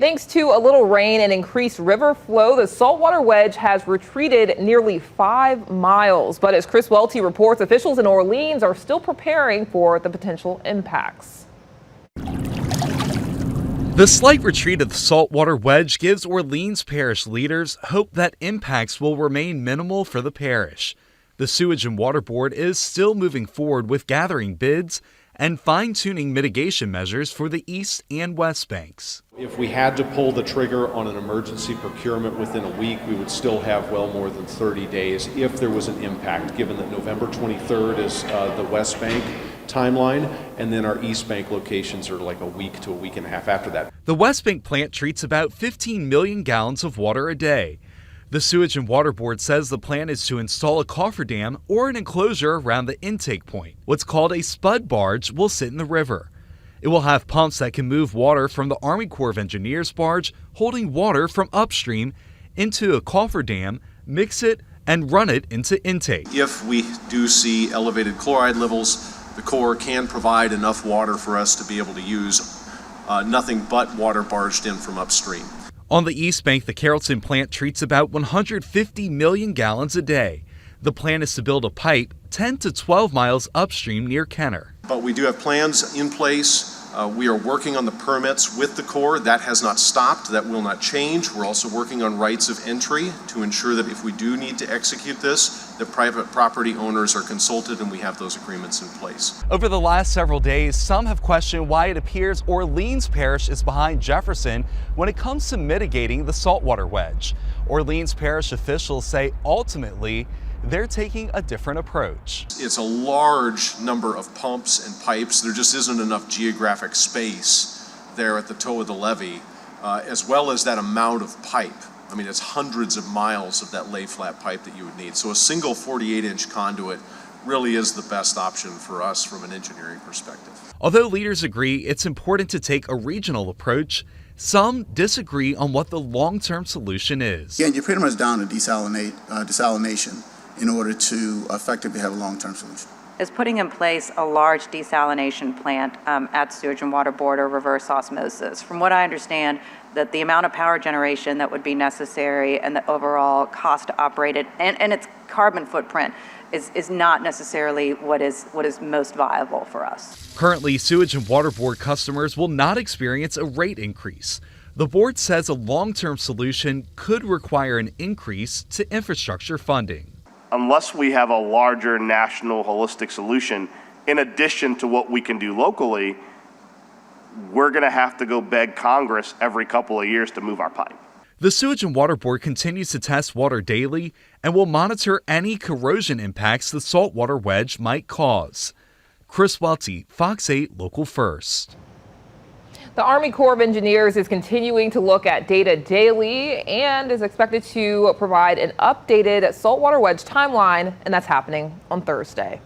Thanks to a little rain and increased river flow, the saltwater wedge has retreated nearly 5 miles. But as Chris Welty reports, officials in Orleans are still preparing for the potential impacts. The slight retreat of the saltwater wedge gives Orleans parish leaders hope that impacts will remain minimal for the parish. The Sewage and Water Board is still moving forward with gathering bids and fine-tuning mitigation measures for the east and west banks. If we had to pull the trigger on an emergency procurement within a week, we would still have well more than 30 days if there was an impact, given that November 23rd is the West Bank timeline, and then our East Bank locations are like a week to a week and a half after that. The West Bank plant treats about 15 million gallons of water a day. The Sewage and Water Board says the plan is to install a cofferdam or an enclosure around the intake point. What's called a spud barge will sit in the river. It will have pumps that can move water from the Army Corps of Engineers barge holding water from upstream into a cofferdam, mix it, and run it into intake. If we do see elevated chloride levels, the Corps can provide enough water for us to be able to use nothing but water barged in from upstream. On the East Bank, the Carrollton plant treats about 150 million gallons a day. The plan is to build a pipe 10 to 12 miles upstream near Kenner. But we do have plans in place. We are working on the permits with the Corps. That has not stopped. That will not change. We're also working on rights of entry to ensure that if we do need to execute this, the private property owners are consulted and we have those agreements in place. Over the last several days, some have questioned why it appears Orleans Parish is behind Jefferson when it comes to mitigating the saltwater wedge. Orleans Parish officials say ultimately they're taking a different approach. It's a large number of pumps and pipes. There just isn't enough geographic space there at the toe of the levee, as well as that amount of pipe. I mean, it's hundreds of miles of that lay flat pipe that you would need. So a single 48-inch conduit really is the best option for us from an engineering perspective. Although leaders agree it's important to take a regional approach, some disagree on what the long-term solution is. Yeah, you're pretty much down to desalination in order to effectively have a long-term solution. Is putting in place a large desalination plant at Sewage and Water Board or reverse osmosis. From what I understand, that the amount of power generation that would be necessary and the overall cost to operate it and its carbon footprint is not necessarily what is most viable for us. Currently, Sewage and Water Board customers will not experience a rate increase. The board says a long-term solution could require an increase to infrastructure funding. Unless we have a larger national holistic solution, in addition to what we can do locally, we're going to have to go beg Congress every couple of years to move our pipe. The Sewage and Water Board continues to test water daily and will monitor any corrosion impacts the saltwater wedge might cause. Chris Welty, Fox 8 Local First. The Army Corps of Engineers is continuing to look at data daily and is expected to provide an updated saltwater wedge timeline, and that's happening on Thursday.